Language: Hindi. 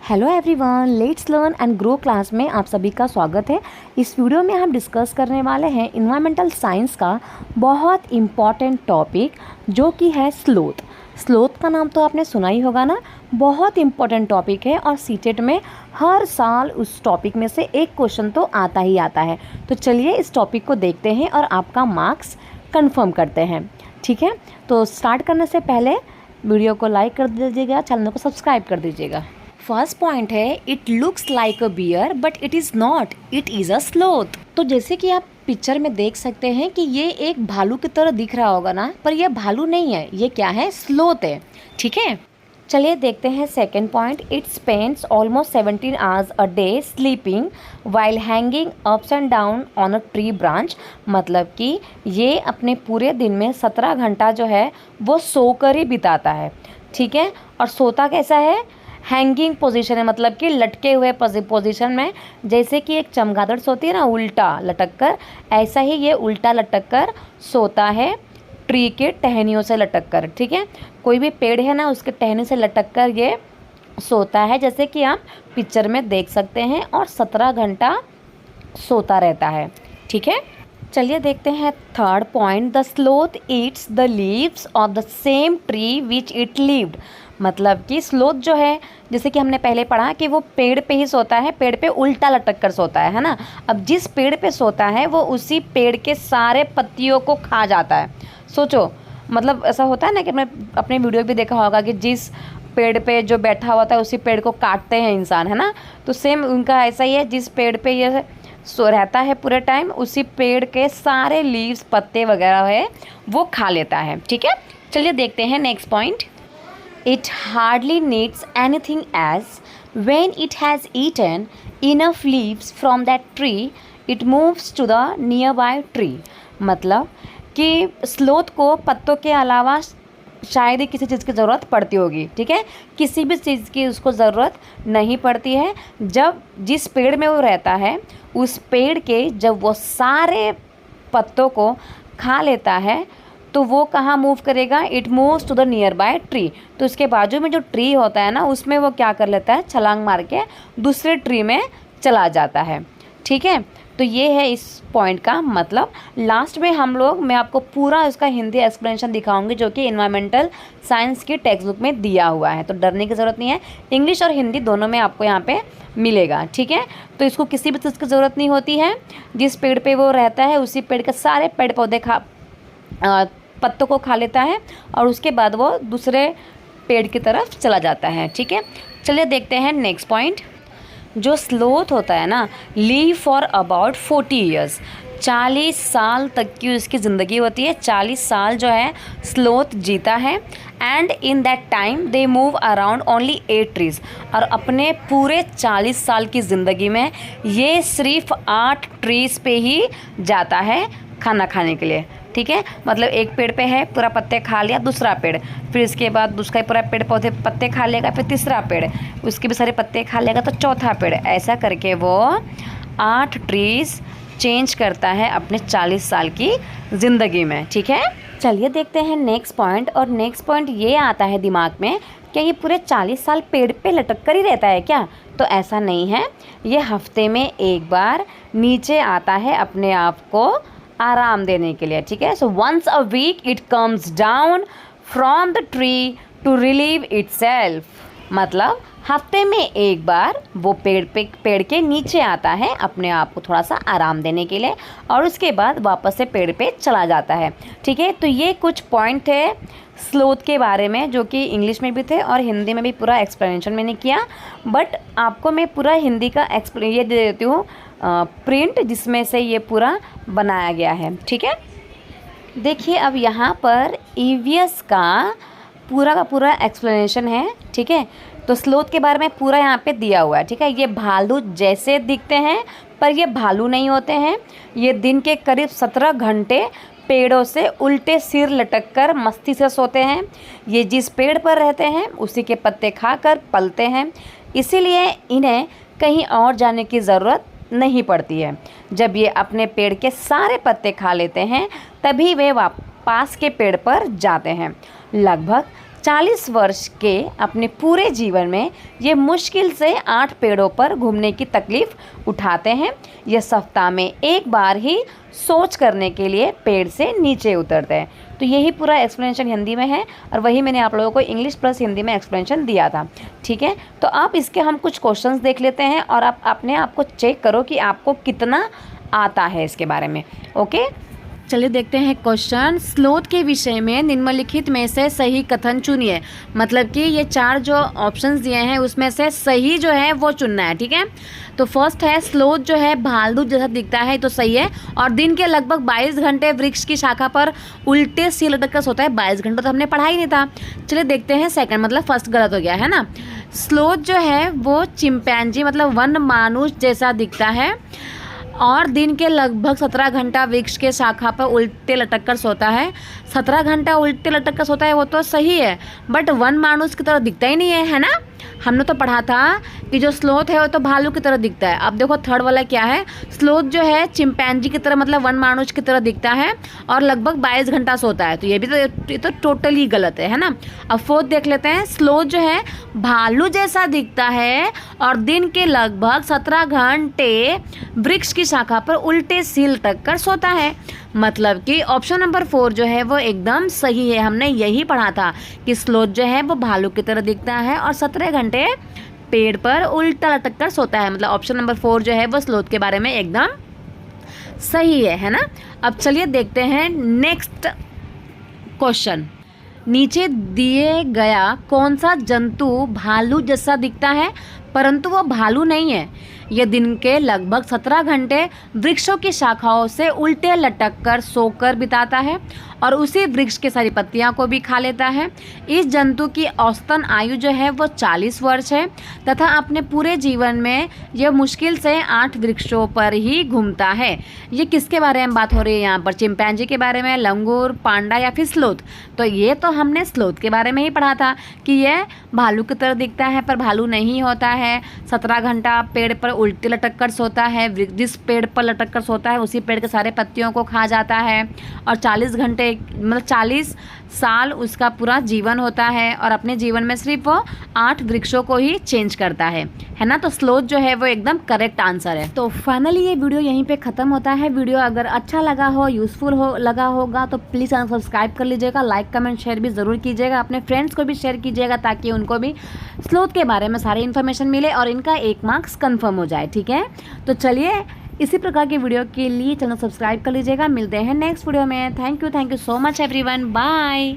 Hello everyone, let's learn and grow class में आप सभी का स्वागत है। इस वीडियो में हम डिस्कस करने वाले हैं इन्वायरमेंटल साइंस का बहुत इम्पॉर्टेंट टॉपिक जो कि है स्लोथ। स्लोथ का नाम तो आपने सुना ही होगा ना। बहुत इम्पॉर्टेंट टॉपिक है और सीटेट में हर साल उस टॉपिक में से एक क्वेश्चन तो आता ही आता है। तो चलिए इस टॉपिक को देखते हैं और आपका मार्क्स कंफर्म करते हैं। ठीक है, तो स्टार्ट करने से पहले वीडियो को लाइक कर दीजिएगा, चैनल को सब्सक्राइब कर दीजिएगा। फर्स्ट पॉइंट है, it looks like a bear but it is not, it is a sloth. तो जैसे कि आप पिक्चर में देख सकते हैं कि ये एक भालू की तरह दिख रहा होगा ना, पर ये भालू नहीं है, ये क्या है, स्लोथ है। ठीक है, चलिए देखते हैं second point. It spends almost 17 hours a day sleeping while hanging ups and down on a tree branch. मतलब कि ये अपने पूरे दिन में 17 घंटा जो है वो सोकर ही बिताता है। ठीक है, और सोता कैसा है, हैंगिंग पोजीशन है, मतलब कि लटके हुए पोजीशन में। जैसे कि एक चमगादड़ सोती है ना उल्टा लटक कर, ऐसा ही ये उल्टा लटक कर सोता है, ट्री के टहनियों से लटक कर। ठीक है, कोई भी पेड़ है ना उसके टहनी से लटक कर ये सोता है, जैसे कि आप पिक्चर में देख सकते हैं, और 17 घंटा सोता रहता है। ठीक है, चलिए देखते हैं third point. The sloth eats the leaves of the same tree which it lived. मतलब कि स्लोथ जो है, जैसे कि हमने पहले पढ़ा कि वो पेड़ पे ही सोता है, पेड़ पे उल्टा लटक कर सोता है ना। अब जिस पेड़ पे सोता है वो उसी पेड़ के सारे पत्तियों को खा जाता है। सोचो, मतलब ऐसा होता है ना कि मैं अपने वीडियो भी देखा होगा कि जिस पेड़ पे जो बैठा हुआ था उसी पेड़ को काटते हैं इंसान, है ना। तो सेम उनका ऐसा ही है, जिस पेड़ पे ये सो रहता है पूरे टाइम उसी पेड़ के सारे लीव्स पत्ते वगैरह है वो खा लेता है। ठीक है, चलिए देखते हैं next point. It hardly needs anything else. When it has eaten enough leaves from that tree, it moves to the nearby tree. मतलब कि स्लोथ को पत्तों के अलावा शायद ही किसी चीज़ की ज़रूरत पड़ती होगी। ठीक है, किसी भी चीज़ की उसको ज़रूरत नहीं पड़ती है। जब जिस पेड़ में वो रहता है उस पेड़ के जब वो सारे पत्तों को खा लेता है तो वो कहाँ मूव करेगा, it moves to the nearby tree. तो उसके बाजू में जो ट्री होता है ना उसमें वो क्या कर लेता है, छलांग मार के दूसरे ट्री में चला जाता है। ठीक है, तो ये है इस पॉइंट का मतलब। लास्ट में मैं आपको पूरा इसका हिंदी एक्सप्लेनेशन दिखाऊंगी जो कि इन्वायरमेंटल साइंस की टेक्स्ट बुक में दिया हुआ है, तो डरने की ज़रूरत नहीं है। इंग्लिश और हिंदी दोनों में आपको यहाँ पे मिलेगा। ठीक है, तो इसको किसी भी चीज़ की ज़रूरत नहीं होती है। जिस पेड़ पे वो रहता है उसी पेड़ के सारे पेड़ पौधे पत्तों को खा लेता है और उसके बाद वो दूसरे पेड़ की तरफ चला जाता है। ठीक है, चलिए देखते हैं नेक्स्ट पॉइंट। जो स्लोथ होता है ना, लिव फॉर अबाउट 40 ईयर्स। 40 साल तक की उसकी ज़िंदगी होती है। 40 साल जो है स्लोथ जीता है। And in that time they move around only 8 trees. और अपने पूरे 40 साल की ज़िंदगी में ये सिर्फ 8 ट्रीज़ पे ही जाता है खाना खाने के लिए। ठीक है, मतलब एक पेड़ पे है पूरा पत्ते खा लिया, दूसरा पेड़, फिर इसके बाद उसका पूरा पेड़ पौधे पत्ते खा लेगा, फिर तीसरा पेड़, उसके भी सारे पत्ते खा लेगा तो चौथा पेड़। ऐसा करके वो 8 ट्रीज़ चेंज करता है अपने 40 साल की ज़िंदगी में। ठीक है, चलिए देखते हैं नेक्स्ट पॉइंट। और नेक्स्ट पॉइंट ये आता है दिमाग में, क्या ये पूरे 40 साल पेड़ पे लटक कर ही रहता है क्या? तो ऐसा नहीं है, ये हफ्ते में एक बार नीचे आता है अपने आप को आराम देने के लिए। ठीक है, so once a week it comes down from the tree to relieve itself. मतलब हफ्ते में एक बार वो पेड़ के नीचे आता है अपने आप को थोड़ा सा आराम देने के लिए और उसके बाद वापस से पेड़ पे चला जाता है। ठीक है, तो ये कुछ पॉइंट थे स्लोथ के बारे में जो कि इंग्लिश में भी थे और हिंदी में भी पूरा एक्सप्लेनेशन मैंने किया। बट आपको मैं पूरा हिंदी का ये दे देती हूँ प्रिंट, जिसमें से ये पूरा बनाया गया है। ठीक है, देखिए अब यहाँ पर ईवीएस का पूरा एक्सप्लेनेशन है। ठीक है, तो स्लोथ के बारे में पूरा यहाँ पे दिया हुआ है। ठीक है, ये भालू जैसे दिखते हैं पर ये भालू नहीं होते हैं। ये दिन के करीब 17 घंटे पेड़ों से उल्टे सिर लटक कर मस्ती से सोते हैं। ये जिस पेड़ पर रहते हैं उसी के पत्ते खाकर पलते हैं, इसीलिए इन्हें कहीं और जाने की ज़रूरत नहीं पड़ती है। जब ये अपने पेड़ के सारे पत्ते खा लेते हैं तभी वे पास के पेड़ पर जाते हैं। लगभग 40 वर्ष के अपने पूरे जीवन में ये मुश्किल से 8 पेड़ों पर घूमने की तकलीफ़ उठाते हैं। ये सप्ताह में एक बार ही सोच करने के लिए पेड़ से नीचे उतरते हैं। तो यही पूरा एक्सप्लेनेशन हिंदी में है और वही मैंने आप लोगों को इंग्लिश प्लस हिंदी में एक्सप्लेनेशन दिया था। ठीक है, तो आप इसके हम कुछ क्वेश्चंस देख लेते हैं और आप अपने आप को चेक करो कि आपको कितना आता है इसके बारे में। ओके, चलिए देखते हैं क्वेश्चन। स्लोथ के विषय में निम्नलिखित में से सही कथन चुनिए। मतलब कि ये 4 जो ऑप्शंस दिए हैं उसमें से सही जो है वो चुनना है। ठीक है, तो फर्स्ट है स्लोथ जो है भालू जैसा दिखता है, तो सही है। और दिन के लगभग 22 घंटे वृक्ष की शाखा पर उल्टे सिर लटक कर सोता है। 22 घंटे तो हमने पढ़ा ही नहीं था। चलिए देखते हैं सेकंड, मतलब फर्स्ट गलत हो गया है ना। स्लोथ जो है वो चिंपैंजी मतलब वन मानुष जैसा दिखता है और दिन के लगभग 17 घंटा वृक्ष के शाखा पर उल्टे लटक कर सोता है। 17 घंटा उल्टे लटक कर सोता है वो तो सही है, बट वन मानुष की तरह दिखता ही नहीं है ना। हमने तो पढ़ा था कि जो स्लोथ है वो तो भालू की तरह दिखता है। अब देखो थर्ड वाला क्या है, स्लोथ जो है चिंपैंजी की तरह मतलब वन मानुष की तरह दिखता है और लगभग 22 घंटा सोता है। तो ये तो टोटली गलत है ना। अब फोर्थ देख लेते हैं। स्लोथ जो है भालू जैसा दिखता है और दिन के लगभग 17 घंटे वृक्ष की शाखा पर उल्टे सिर लटक कर सोता है। मतलब कि ऑप्शन नंबर 4 जो है वो एकदम सही है। हमने यही पढ़ा था कि स्लोथ जो है वो भालू की तरह दिखता है और 17 घंटे पेड़ पर उल्टा लटक कर सोता है। मतलब ऑप्शन नंबर 4 जो है वो स्लोथ के बारे में एकदम सही है ना। अब चलिए देखते हैं नेक्स्ट क्वेश्चन। नीचे दिए गया कौन सा जंतु भालू जैसा दिखता है परंतु वो भालू नहीं है। यह दिन के लगभग 17 घंटे वृक्षों की शाखाओं से उल्टे लटक कर सोकर बिताता है और उसी वृक्ष की सारी पत्तियां को भी खा लेता है। इस जंतु की औसतन आयु जो है वो 40 वर्ष है तथा अपने पूरे जीवन में यह मुश्किल से 8 वृक्षों पर ही घूमता है। ये किसके बारे में बात हो रही है यहाँ पर? चिंपैंजी के बारे में, लंगूर, पांडा या फिर स्लोथ? तो ये तो हमने स्लोथ के बारे में ही पढ़ा था कि यह भालू की तरह दिखता है पर भालू नहीं होता है। 17 घंटा पेड़ पर उल्टे लटक कर सोता है। जिस पेड़ पर लटक कर सोता है उसी पेड़ के सारे पत्तियों को खा जाता है और 40 घंटे मतलब 40 साल उसका पूरा जीवन होता है और अपने जीवन में सिर्फ वो 8 वृक्षों को ही चेंज करता है ना। तो स्लोथ जो है वो एकदम करेक्ट आंसर है। तो फाइनली ये वीडियो यहीं पे ख़त्म होता है। वीडियो अगर अच्छा लगा हो, यूज़फुल लगा होगा तो प्लीज़ चैनल सब्सक्राइब कर लीजिएगा। लाइक कमेंट शेयर भी ज़रूर कीजिएगा। अपने फ्रेंड्स को भी शेयर कीजिएगा ताकि उनको भी स्लोथ के बारे में सारी इन्फॉर्मेशन मिले और इनका 1 मार्क्स कन्फर्म हो जाए। ठीक है, तो चलिए इसी प्रकार की वीडियो के लिए चैनल सब्सक्राइब कर लीजिएगा। मिलते हैं नेक्स्ट वीडियो में। Thank you so much everyone. Bye.